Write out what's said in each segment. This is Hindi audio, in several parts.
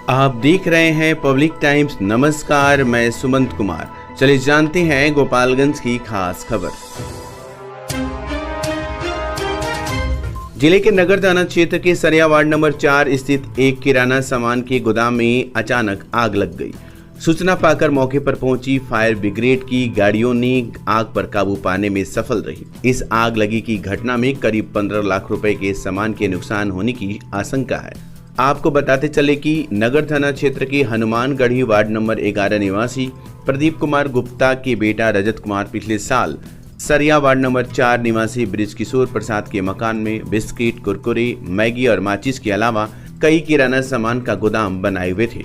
आप देख रहे हैं पब्लिक टाइम्स। नमस्कार, मैं सुमंत कुमार। चलिए जानते हैं गोपालगंज की खास खबर। जिले के नगर थाना क्षेत्र के सरिया वार्ड नंबर 4 स्थित एक किराना सामान के गोदाम में अचानक आग लग गई। सूचना पाकर मौके पर पहुंची फायर ब्रिगेड की गाड़ियों ने आग पर काबू पाने में सफल रही। इस आग लगी की घटना में करीब 15 लाख रुपए के सामान के नुकसान होने की आशंका है। आपको बताते चले कि नगर थाना क्षेत्र के हनुमानगढ़ी वार्ड नंबर 11 निवासी प्रदीप कुमार गुप्ता के बेटा रजत कुमार पिछले साल सरिया वार्ड नंबर 4 निवासी ब्रिज किशोर प्रसाद के मकान में बिस्किट, कुरकुरे, मैगी और माचिस के अलावा कई किराना सामान का गोदाम बनाए हुए थे।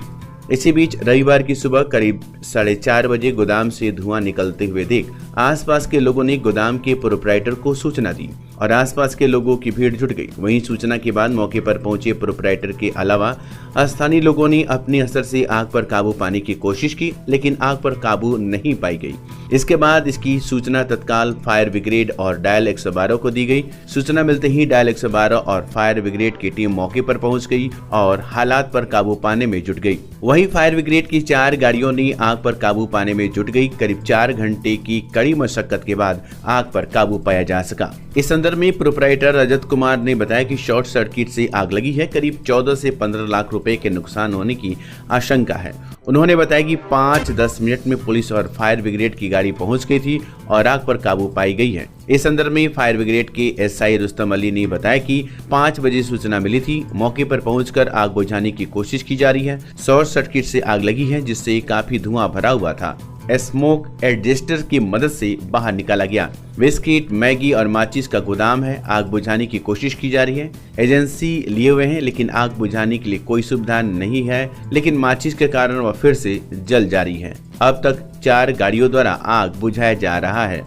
इसी बीच रविवार की सुबह करीब 4:30 बजे गोदाम से धुआं निकलते हुए देख आसपास के लोगों ने गोदाम के प्रोप्राइटर को सूचना दी और आसपास के लोगों की भीड़ जुट गई। वहीं सूचना के बाद मौके पर पहुंचे प्रोप्राइटर के अलावा स्थानीय लोगों ने अपने असर से आग पर काबू पाने की कोशिश की, लेकिन आग पर काबू नहीं पाई गई। इसके बाद इसकी सूचना तत्काल फायर ब्रिगेड और डायल 112 को दी गई। सूचना मिलते ही डायल 112 और फायर ब्रिगेड की टीम मौके पर पहुंच गई और हालात पर काबू पाने में जुट गई। वहीं फायर ब्रिगेड की 4 गाड़ियों ने आग पर काबू पाने में जुट गई। करीब 4 घंटे की कड़ी मशक्कत के बाद आग पर काबू पाया जा सका। इस संदर्भ में प्रोप्राइटर रजत कुमार ने बताया कि शॉर्ट सर्किट से आग लगी है। करीब 14 से 15 लाख रुपए के नुकसान होने की आशंका है। उन्होंने बताया कि 5-10 मिनट में पुलिस और फायर ब्रिगेड की गाड़ी पहुंच गई थी और आग पर काबू पाई गई है। इस संदर्भ में फायर ब्रिगेड के एसआई रुस्तम अली ने बताया कि 5 बजे सूचना मिली थी। मौके पर पहुंचकर आग बुझाने की कोशिश की जा रही है। शॉर्ट सर्किट से आग लगी है, जिससे काफी धुआं भरा हुआ था। स्मोक एडजस्टर की मदद से बाहर निकाला गया। बिस्किट, मैगी और माचिस का गोदाम है। आग बुझाने की कोशिश की जा रही है। एजेंसी लिए हुए हैं, लेकिन आग बुझाने के लिए कोई सुविधा नहीं है, लेकिन माचिस के कारण वह फिर से जल जा रही है। अब तक 4 गाड़ियों द्वारा आग बुझाया जा रहा है।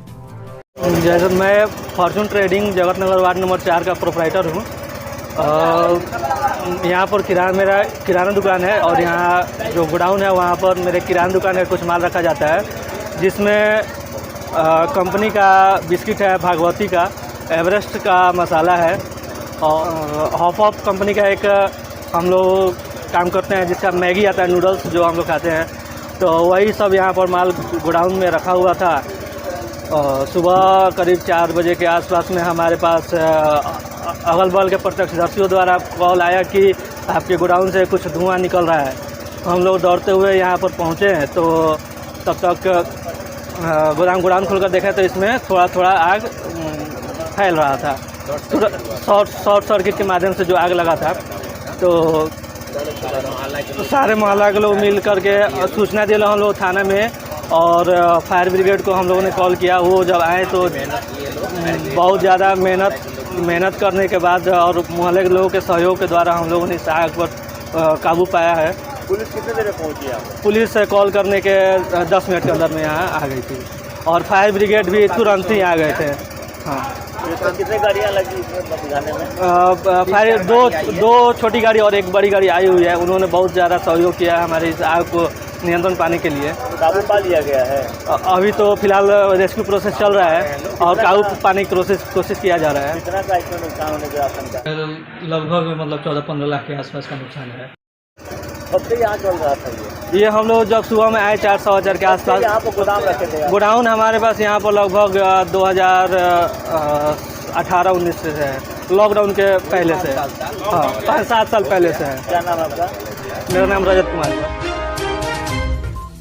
जैसे मैं फॉर्चून ट्रेडिंग जगत नगर वार्ड नंबर 4 का प्रोप्राइटर हूँ। यहाँ पर मेरा किराना दुकान है और यहाँ जो गोडाउन है वहाँ पर मेरे किराना दुकान में कुछ माल रखा जाता है, जिसमें कंपनी का बिस्किट है, भागवती का, एवरेस्ट का मसाला है और हॉफ कंपनी का एक हम लोग काम करते हैं जिसका मैगी आता है, नूडल्स जो हम लोग खाते हैं। तो वही सब यहाँ पर माल गोडाउन में रखा हुआ था। सुबह करीब 4 बजे के आसपास में हमारे पास अगल बगल के प्रत्यक्षदर्शियों द्वारा कॉल आया कि आपके गोडाउन से कुछ धुआं निकल रहा है। हम लोग दौड़ते हुए यहाँ पर पहुँचे हैं, तो तब तक गोडाउन खोलकर देखा तो इसमें थोड़ा आग फैल रहा था। शॉर्ट सर्किट के माध्यम से जो आग लगा था, तो सारे मोहल्ला के लोग मिल करके सूचना दिला हम लोग थाना में और फायर ब्रिगेड को हम लोगों ने कॉल किया। वो जब आए तो बहुत ज़्यादा मेहनत करने के बाद और मोहल्ले के लोगों के सहयोग के द्वारा हम लोगों ने इस आग पर काबू पाया है। पुलिस कितने देर में पहुंची है? पुलिस से कॉल करने के 10 मिनट के अंदर में यहाँ आ गई थी और फायर ब्रिगेड भी तुरंत ही आ गए थे। हाँ, तो कितने गाड़ियाँ लगी इसमें बुझाने में? फायर दो छोटी गाड़ी और एक बड़ी गाड़ी आई हुई है। उन्होंने बहुत ज़्यादा सहयोग किया हमारे इस आग को नियंत्रण पाने के लिए। काबू पा लिया गया है? अभी तो फिलहाल रेस्क्यू प्रोसेस चल रहा है और काबू पाने की कोशिश किया जा रहा है। कितना का इसमें नुकसान होने की आशंका? लगभग 14-15 लाख के आसपास का नुकसान है। कब से यहाँ चल रहा था ये हम लोग जब सुबह में आए 4-4 के आसपास। यहाँ पर गोदाम रखे थे? गोडाउन हमारे पास यहाँ पर लगभग 2018-19 से है, लॉकडाउन के पहले से। हाँ, 5-7 साल पहले से है। क्या नाम है आपका? मेरा नाम रजत कुमार है।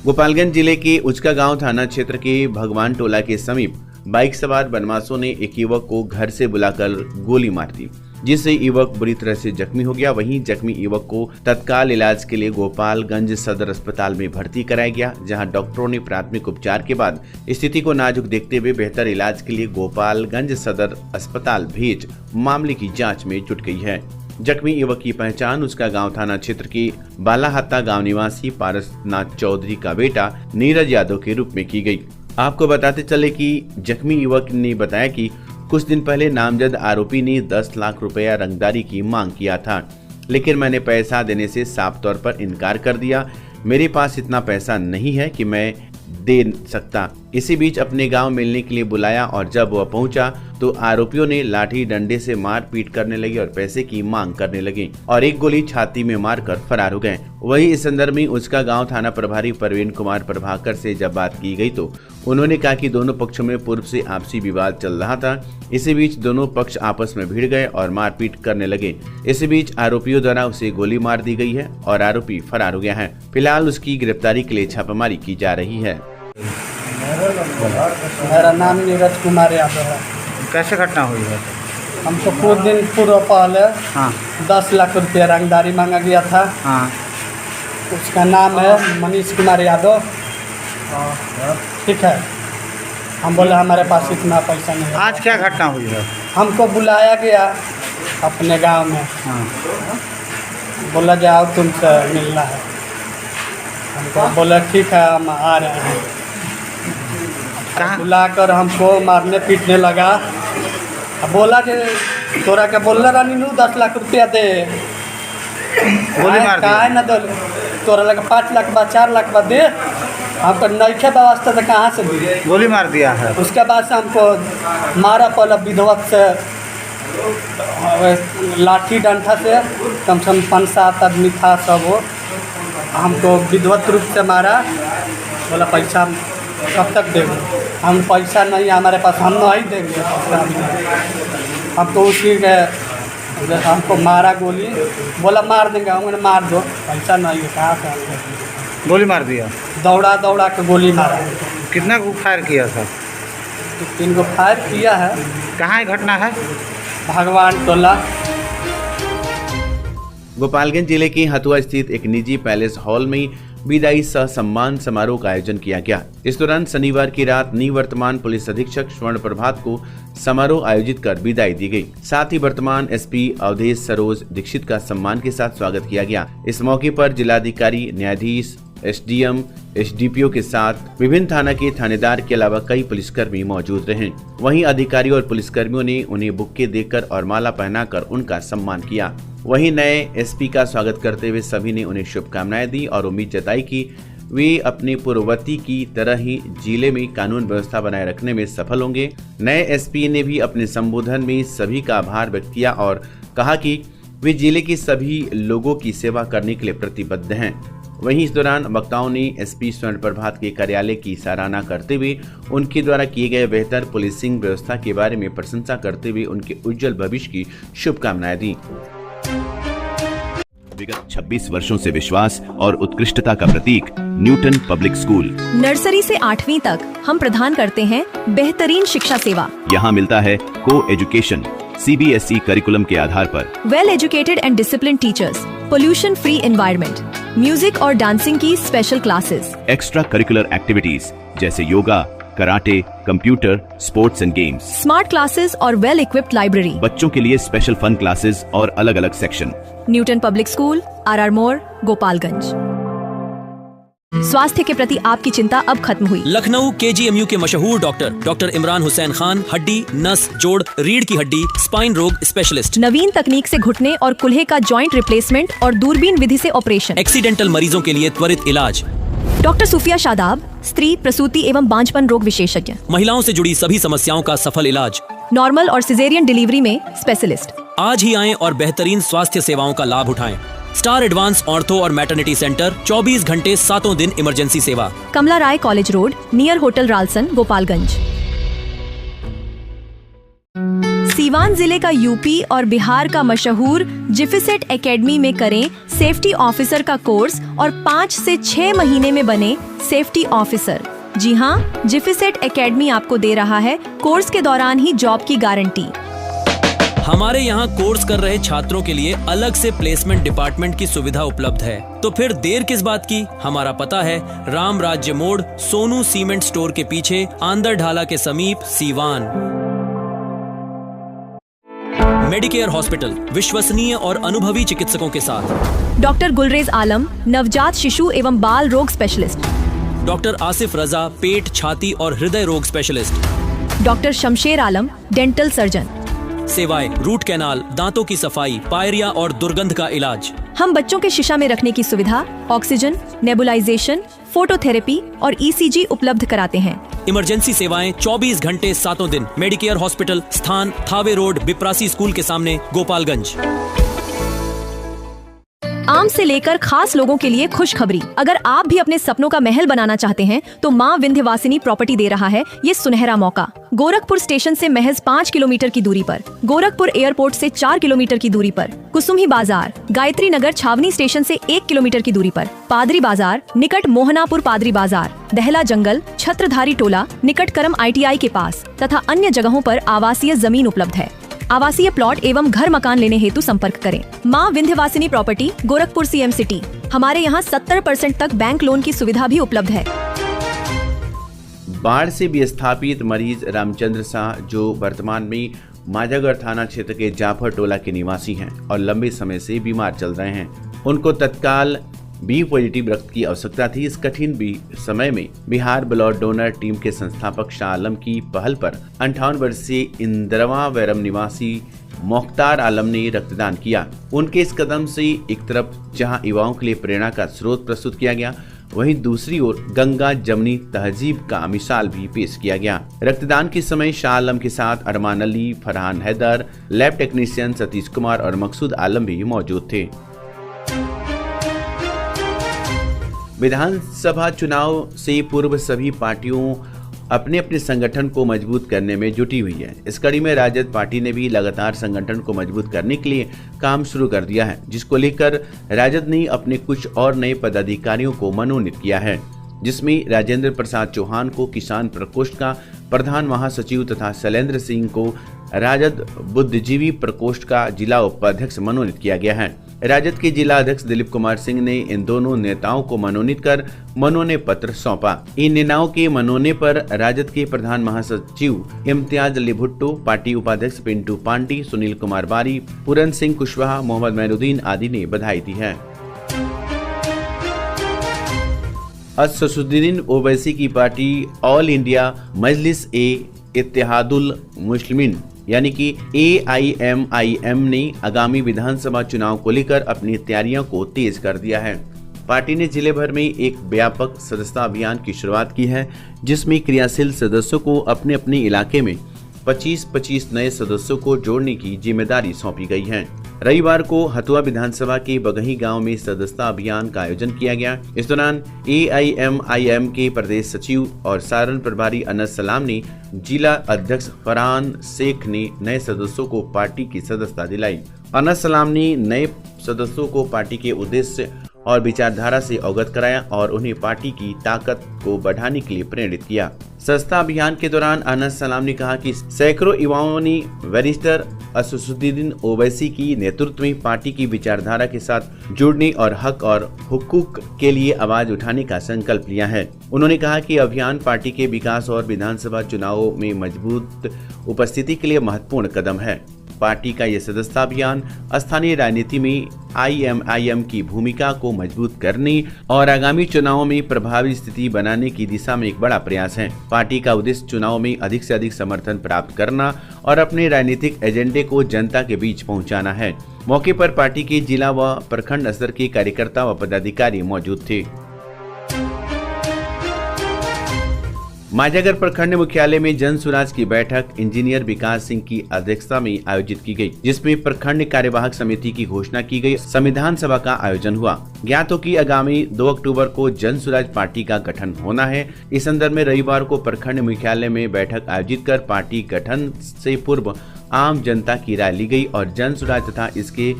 गोपालगंज जिले के उचका गांव थाना क्षेत्र के भगवान टोला के समीप बाइक सवार बदमाशों ने एक युवक को घर से बुलाकर गोली मार दी, जिससे युवक बुरी तरह से जख्मी हो गया। वहीं जख्मी युवक को तत्काल इलाज के लिए गोपालगंज सदर अस्पताल में भर्ती कराया गया, जहां डॉक्टरों ने प्राथमिक उपचार के बाद स्थिति को नाजुक देखते हुए बेहतर इलाज के लिए गोपालगंज सदर अस्पताल भेज मामले की जाँच में जुट गई है। जख्मी युवक की पहचान उसका गांव थाना क्षेत्र के बालाहत्ता गांव निवासी पारसनाथ चौधरी का बेटा नीरज यादव के रूप में की गई। आपको बताते चले कि जख्मी युवक ने बताया कि कुछ दिन पहले नामजद आरोपी ने 10 लाख रुपया रंगदारी की मांग किया था, लेकिन मैंने पैसा देने से साफ तौर पर इनकार कर दिया। मेरे पास इतना पैसा नहीं है कि मैं दे सकता, इसी बीच अपने गांव मिलने के लिए बुलाया और जब वह पहुंचा तो आरोपियों ने लाठी डंडे से मारपीट करने लगे और पैसे की मांग करने लगे और एक गोली छाती में मारकर फरार हो गए। वहीं इस संदर्भ में उसका गांव थाना प्रभारी प्रवीण कुमार प्रभाकर से जब बात की गई तो उन्होंने कहा कि दोनों पक्षों में पूर्व से आपसी विवाद चल रहा था। इसी बीच दोनों पक्ष आपस में भिड़ गए और मारपीट करने लगे। इसी बीच आरोपियों द्वारा उसे गोली मार दी गई है और आरोपी फरार हो गया है। फिलहाल उसकी गिरफ्तारी के लिए छापेमारी की जा रही है। मेरा नाम नीरज कुमार यादव है। कैसे घटना हुई है? हमको कुछ दिन पूर्व पहले हाँ 10 लाख रुपया रंगदारी मांगा गया था। हाँ उसका नाम है मनीष कुमार यादव। ठीक है, हम बोले हमारे पास इतना पैसा नहीं है। आज क्या घटना हुई है? हमको बुलाया गया अपने गांव में। हाँ बोला जाओ तुमसे मिलना है। हमको बोला ठीक है हम आ रहे हैं। कहाँ? बुलाकर हमको मारने पीटने लगा। अब बोला कि तोरा के बोलने रानी नू 10 लाख रुपया दे। गोली मार दी? काहे न दो, तोरा लगे 5 लाख बा 4 लाख बा दे। हमको नईखे व्यवस्था तो कहाँ से दी? गोली मार दिया है। उसके बाद से हमको मारा पड़ा विधवत से लाठी डंठा से। कम से कम 5-7 आदमी था सब। वो हमको विधवत रूप से मारा। बोला पैसा कब तक देंगे? हम पैसा नहीं हमारे पास, हम नहीं देंगे पैसा। हमको उसी के हमको मारा गोली। बोला मार देंगे, हमने मार दो, पैसा नहीं है कहाँ से हम देंगे? गोली मार दिया? दौड़ा दौड़ा के गोली मारा। कितना को फायर किया था? 3 को फायर किया है। कहाँ ये घटना है? भगवान टोला। गोपालगंज जिले के हथुआ स्थित एक निजी पैलेस हॉल में विदाई सह सम्मान समारोह का आयोजन किया गया। इस दौरान शनिवार की रात निवर्तमान पुलिस अधीक्षक स्वर्ण प्रभात को समारोह आयोजित कर विदाई दी गई। साथ ही वर्तमान एसपी अवधेश सरोज दीक्षित का सम्मान के साथ स्वागत किया गया। इस मौके पर जिलाधिकारी, न्यायाधीश, एसडीएम, एसडीपीओ के साथ विभिन्न थाना के थानेदार के अलावा कई पुलिसकर्मी मौजूद रहे। वहीं अधिकारी और पुलिसकर्मियों ने उन्हें बुक्के देकर और माला पहनाकर उनका सम्मान किया। वहीं नए एसपी का स्वागत करते हुए सभी ने उन्हें शुभकामनाएं दी और उम्मीद जताई कि वे अपने पूर्ववर्ती की तरह ही जिले में कानून व्यवस्था बनाए रखने में सफल होंगे। नए एसपी ने भी अपने संबोधन में सभी का आभार व्यक्त किया और कहा कि वे जिले के सभी लोगों की सेवा करने के लिए प्रतिबद्ध हैं। वहीं इस दौरान वक्ताओं ने एसपी स्वर्ण प्रभात के कार्यालय की सराहना करते हुए उनके द्वारा किए गए बेहतर पुलिसिंग व्यवस्था के बारे में प्रशंसा करते हुए उनके उज्जवल भविष्य की शुभकामनाएं दी। विगत 26 वर्षों से विश्वास और उत्कृष्टता का प्रतीक न्यूटन पब्लिक स्कूल। नर्सरी से 8वीं तक हम प्रदान करते हैं बेहतरीन शिक्षा सेवा। यहाँ मिलता है को एजुकेशन सीबीएसई करिकुलम के आधार पर, well educated and discipline teachers, pollution free environment, music और डांसिंग की special classes, extra curricular activities जैसे yoga, karate, computer, sports and games, smart classes और वेल इक्विप्ड लाइब्रेरी। बच्चों के लिए स्पेशल फन क्लासेस और अलग अलग section. Newton public school, RR मोड़, गोपालगंज। स्वास्थ्य के प्रति आपकी चिंता अब खत्म हुई। लखनऊ केजीएमयू के मशहूर डॉक्टर इमरान हुसैन खान, हड्डी, नस, जोड़, रीढ़ की हड्डी, स्पाइन रोग स्पेशलिस्ट। नवीन तकनीक से घुटने और कुल्हे का जॉइंट रिप्लेसमेंट और दूरबीन विधि से ऑपरेशन। एक्सीडेंटल मरीजों के लिए त्वरित इलाज। डॉक्टर सूफिया शादाब, स्त्री, प्रसूति एवं बांझपन रोग विशेषज्ञ। महिलाओं से जुड़ी सभी समस्याओं का सफल इलाज। नॉर्मल और सिजेरियन डिलीवरी में स्पेशलिस्ट। आज ही आएं और बेहतरीन स्वास्थ्य सेवाओं का लाभ उठाएं। स्टार एडवांस ऑर्थो और मैटरनिटी सेंटर, 24 घंटे 7 दिन इमरजेंसी सेवा। कमला राय college road, near hotel Ralson, Gopalganj. Siwan जिले का यूपी और बिहार का मशहूर जिफिसेट एकेडमी में करें सेफ्टी ऑफिसर का कोर्स और 5 से 6 महीने में बने सेफ्टी ऑफिसर। जी हाँ, जिफिसेट एकेडमी आपको दे रहा है कोर्स के दौरान ही जॉब की गारंटी। हमारे यहाँ कोर्स कर रहे छात्रों के लिए अलग से प्लेसमेंट डिपार्टमेंट की सुविधा उपलब्ध है। तो फिर देर किस बात की? हमारा पता है राम राज्य मोड़, सोनू सीमेंट स्टोर के पीछे, आंदर ढाला के समीप, सीवान। मेडिकेयर हॉस्पिटल, विश्वसनीय और अनुभवी चिकित्सकों के साथ। डॉक्टर गुलरेज आलम, नवजात शिशु एवं बाल रोग स्पेशलिस्ट। डॉक्टर आसिफ रजा, पेट, छाती और हृदय रोग स्पेशलिस्ट। डॉक्टर शमशेर आलम, डेंटल सर्जन। सेवाएं रूट कैनाल, दांतों की सफाई, पायरिया और दुर्गंध का इलाज। हम बच्चों के शीशा में रखने की सुविधा, ऑक्सीजन, नेबुलाइजेशन, फोटोथेरेपी और ईसीजी उपलब्ध कराते हैं। इमरजेंसी सेवाएं 24 घंटे 7 दिन। मेडिकेयर हॉस्पिटल, स्थान थावे रोड, बिप्रासी स्कूल के सामने, गोपालगंज। आम से लेकर खास लोगों के लिए खुशखबरी। अगर आप भी अपने सपनों का महल बनाना चाहते हैं तो माँ विंध्यवासिनी प्रॉपर्टी दे रहा है ये सुनहरा मौका। गोरखपुर स्टेशन से महज 5 किलोमीटर की दूरी पर, गोरखपुर एयरपोर्ट से 4 किलोमीटर की दूरी पर, कुसुम्ही बाजार, गायत्री नगर छावनी स्टेशन से 1 किलोमीटर की दूरी पर, पादरी बाजार निकट मोहनापुर पादरी बाजार, दहला जंगल, छत्रधारी टोला निकट करम ITI के पास तथा अन्य जगहों पर आवासीय जमीन उपलब्ध है। आवासीय प्लॉट एवं घर मकान लेने हेतु संपर्क करें। माँ Vindhyavasini property, Gorakhpur CM city. हमारे यहाँ 70% तक बैंक लोन की सुविधा भी उपलब्ध है। बाढ़ से विस्थापित मरीज रामचंद्र शाह, जो वर्तमान में माजागढ़ थाना क्षेत्र के जाफर टोला के निवासी हैं और लंबे समय से बीमार चल रहे हैं, उनको तत्काल B पॉजिटिव रक्त की आवश्यकता थी। इस कठिन समय में बिहार ब्लड डोनर टीम के संस्थापक शाह आलम की पहल पर 58 वर्षीय इंदरवा वैरम निवासी मुख्तार आलम ने रक्तदान किया। उनके इस कदम से एक तरफ जहां युवाओं के लिए प्रेरणा का स्रोत प्रस्तुत किया गया, वहीं दूसरी ओर गंगा जमनी तहजीब का मिसाल भी पेश किया गया। रक्तदान के समय शाह आलम के साथ अरमान अली, फरहान हैदर, लैब टेक्नीशियन सतीश कुमार और मकसूद आलम भी मौजूद थे। विधानसभा चुनाव से पूर्व सभी पार्टियों अपने अपने संगठन को मजबूत करने में जुटी हुई है। इस कड़ी में राजद पार्टी ने भी लगातार संगठन को मजबूत करने के लिए काम शुरू कर दिया है, जिसको लेकर राजद ने अपने कुछ और नए पदाधिकारियों को मनोनीत किया है, जिसमें राजेंद्र प्रसाद चौहान को किसान प्रकोष्ठ का प्रधान महासचिव तथा शैलेंद्र सिंह को राजद बुद्धिजीवी प्रकोष्ठ का जिला उपाध्यक्ष मनोनीत किया गया है। राजद के जिला अध्यक्ष दिलीप कुमार सिंह ने इन दोनों नेताओं को मनोनीत कर मनोनयन पत्र सौंपा। इन नेताओं के मनोनयन पर राजद के प्रधान महासचिव इम्तियाज अली भुट्टो, पार्टी उपाध्यक्ष पिंटू पांटी, सुनील कुमार बारी, पूरन सिंह कुशवाहा, मोहम्मद मैनुद्दीन आदि ने बधाई दी है। असदुद्दीन ओवैसी की पार्टी ऑल इंडिया मजलिस इत्तेहादुल मुस्लिमीन यानी कि AIMIM ने आगामी विधानसभा चुनाव को लेकर अपनी तैयारियों को तेज कर दिया है। पार्टी ने जिले भर में एक व्यापक सदस्यता अभियान की शुरुआत की है, जिसमें क्रियाशील सदस्यों को अपने अपने इलाके में 25-25 नए सदस्यों को जोड़ने की जिम्मेदारी सौंपी गई है। रविवार को हथुआ विधानसभा के बगही गांव में सदस्यता अभियान का आयोजन किया गया। इस दौरान AIMIM के प्रदेश सचिव और सारण प्रभारी अनस सलाम ने जिला अध्यक्ष फरहान शेख ने नए सदस्यों को पार्टी की सदस्यता दिलाई। अनस सलाम ने नए सदस्यों को पार्टी के उद्देश्य और विचारधारा से अवगत कराया और उन्हें पार्टी की ताकत को बढ़ाने के लिए प्रेरित किया। सदस्यता अभियान के दौरान अनस सलाम ने कहा कि सैकड़ों युवाओं ने बैरिस्टर असदुद्दीन ओवैसी की नेतृत्व में पार्टी की विचारधारा के साथ जुड़ने और हक और हुकूक के लिए आवाज उठाने का संकल्प लिया है। उन्होंने कहा कि अभियान पार्टी के विकास और विधानसभा चुनावों में मजबूत उपस्थिति के लिए महत्वपूर्ण कदम है। पार्टी का यह सदस्यता अभियान स्थानीय राजनीति में IMIM की भूमिका को मजबूत करने और आगामी चुनावों में प्रभावी स्थिति बनाने की दिशा में एक बड़ा प्रयास है। पार्टी का उद्देश्य चुनाव में अधिक से अधिक समर्थन प्राप्त करना और अपने राजनीतिक एजेंडे को जनता के बीच पहुंचाना है। मौके पर पार्टी के जिला व प्रखंड स्तर के कार्यकर्ता व पदाधिकारी मौजूद थे। माजागढ़ प्रखंड मुख्यालय में जन सुराज की बैठक इंजीनियर विकास सिंह की अध्यक्षता में आयोजित की गई, जिसमें प्रखंड कार्यवाहक समिति की घोषणा की गई। संविधान सभा का आयोजन हुआ। ज्ञात हो कि आगामी 2 अक्टूबर को जन सुराज पार्टी का गठन होना है। इस संदर्भ में रविवार को प्रखंड मुख्यालय में बैठक आयोजित कर पार्टी गठन से पूर्व आम जनता की राय ली गई और जन सुराज तथा इसके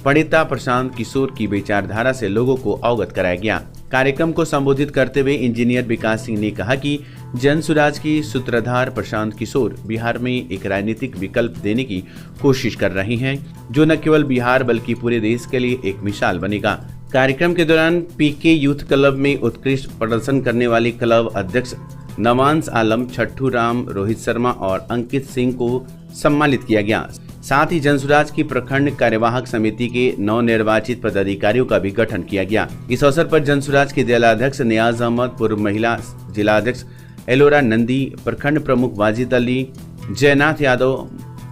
प्रणेता प्रशांत किशोर की विचारधारा से लोगों को अवगत कराया गया। कार्यक्रम को संबोधित करते हुए इंजीनियर विकास सिंह ने कहा कि जन सुराज की सूत्रधार प्रशांत किशोर बिहार में एक राजनीतिक विकल्प देने की कोशिश कर रहे हैं, जो न केवल बिहार बल्कि पूरे देश के लिए एक मिसाल बनेगा। कार्यक्रम के दौरान PK यूथ क्लब में उत्कृष्ट प्रदर्शन करने वाले क्लब अध्यक्ष नवांस आलम, छट्टू राम, रोहित शर्मा और अंकित सिंह को सम्मानित किया गया। साथ ही जनसुराज की प्रखंड कार्यवाहक समिति के नवनिर्वाचित पदाधिकारियों का भी गठन किया गया। इस अवसर पर जनसुराज के जिलाध्यक्ष नियाज अहमद, पूर्व महिला जिलाध्यक्ष एलोरा नंदी, प्रखंड प्रमुख वाजिद अली, जयनाथ यादव,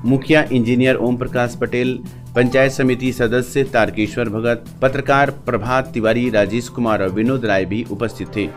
मुखिया इंजीनियर ओम प्रकाश पटेल, पंचायत समिति सदस्य तारकेश्वर भगत, पत्रकार प्रभात तिवारी, राजेश कुमार और विनोद राय भी उपस्थित थे।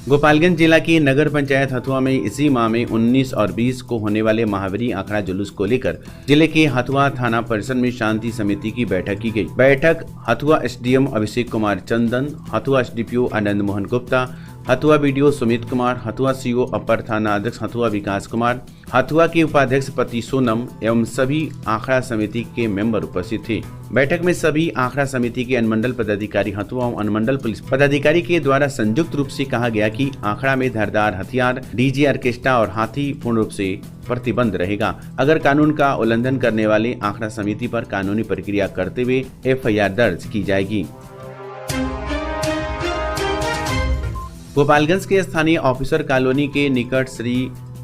गोपालगंज जिला की नगर पंचायत हथुआ में इसी माह में 19 और 20 को होने वाले महावीरी आंकड़ा जुलूस को लेकर जिले के हथुआ थाना परिसर में शांति समिति की बैठक की गई। बैठक हथुआ एसडीएम अभिषेक कुमार चंदन, Hathua SDPO Anand Mohan Gupta, Hathua BDO Sumit Kumar, Hathua CO अपर थाना अध्यक्ष हथुआ विकास कुमार, हथुआ के उपाध्यक्ष पति सोनम एवं सभी आंकड़ा समिति के मेंबर उपस्थित थे। बैठक में सभी आंकड़ा समिति के अनुमंडल पदाधिकारी हथुआ एवं अनुमंडल पुलिस पदाधिकारी के द्वारा संयुक्त रूप से कहा गया कि आंकड़ा में धारदार हथियार, डीजे ऑर्केस्ट्रा और हाथी पूर्ण रूप से प्रतिबंध रहेगा। अगर कानून का उल्लंघन करने वाले आंकड़ा समिति पर कानूनी प्रक्रिया करते हुए एफआईआर दर्ज की जाएगी। गोपालगंज के स्थानीय ऑफिसर कॉलोनी के निकट श्री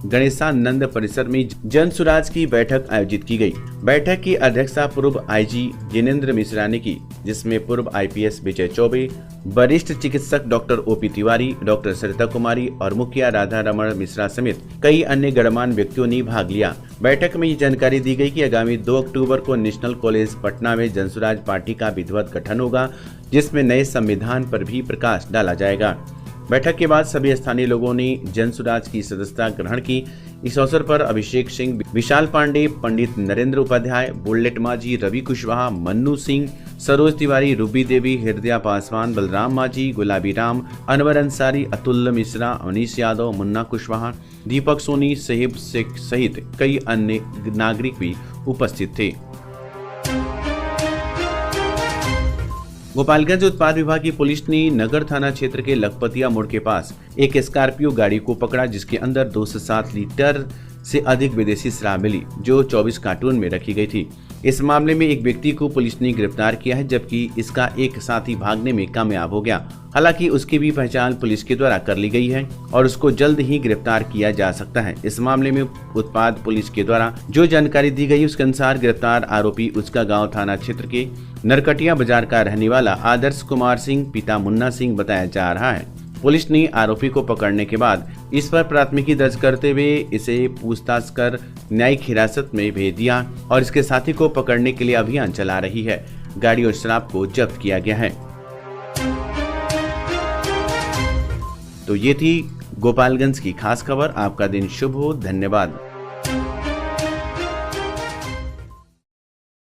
गणेशानंद परिसर में जन सुराज की बैठक आयोजित की गई। बैठक की अध्यक्षता पूर्व आईजी जिनेंद्र मिश्रा ने की, जिसमें पूर्व आईपीएस विजय चौबे, वरिष्ठ चिकित्सक doctor OP Tiwari, doctor Sarita Kumari और मुखिया राधा रमण मिश्रा समेत कई अन्य गणमान्य व्यक्तियों ने भाग लिया। बैठक में ये जानकारी दी गई कि आगामी 2 अक्टूबर को नेशनल कॉलेज पटना में जनसुराज पार्टी का विधिवत गठन होगा, जिसमें नए संविधान पर भी प्रकाश डाला जाएगा। बैठक के बाद सभी स्थानीय लोगों ने जनसुराज की सदस्यता ग्रहण की। इस अवसर पर अभिषेक सिंह, विशाल पांडे, पंडित नरेंद्र उपाध्याय, बुलेट माझी, रवि कुशवाहा, मन्नू सिंह, सरोज तिवारी, रूबी देवी, हृदया पासवान, बलराम माझी, गुलाबी राम, अनवर अंसारी, अतुल्य मिश्रा, अनीश यादव, मुन्ना कुशवाहा, दीपक सोनी, सहेब शेख सहित कई अन्य नागरिक भी उपस्थित थे। गोपालगंज उत्पाद विभाग की पुलिस ने नगर थाना क्षेत्र के लखपतिया मोड़ के पास एक स्कॉर्पियो गाड़ी को पकड़ा, जिसके अंदर 2 से 7 लीटर से अधिक विदेशी शराब मिली, जो 24 कार्टून में रखी गई थी। इस मामले में एक व्यक्ति को पुलिस ने गिरफ्तार किया है, जबकि इसका एक साथी भागने में कामयाब हो गया। हालांकि उसकी भी पहचान पुलिस के द्वारा कर ली गई है और उसको जल्द ही गिरफ्तार किया जा सकता है। इस मामले में उत्पाद पुलिस के द्वारा जो जानकारी दी गई उसके अनुसार गिरफ्तार आरोपी उसका गाँव थाना क्षेत्र के नरकटिया बाजार का रहने वाला आदर्श कुमार सिंह पिता मुन्ना सिंह बताया जा रहा है। पुलिस ने आरोपी को पकड़ने के बाद इस पर प्राथमिकी दर्ज करते हुए इसे पूछताछ कर न्यायिक हिरासत में भेज दिया और इसके साथी को पकड़ने के लिए अभियान चला रही है। गाड़ी और शराब को जब्त किया गया है। तो ये थी गोपालगंज की खास खबर। आपका दिन शुभ हो। धन्यवाद।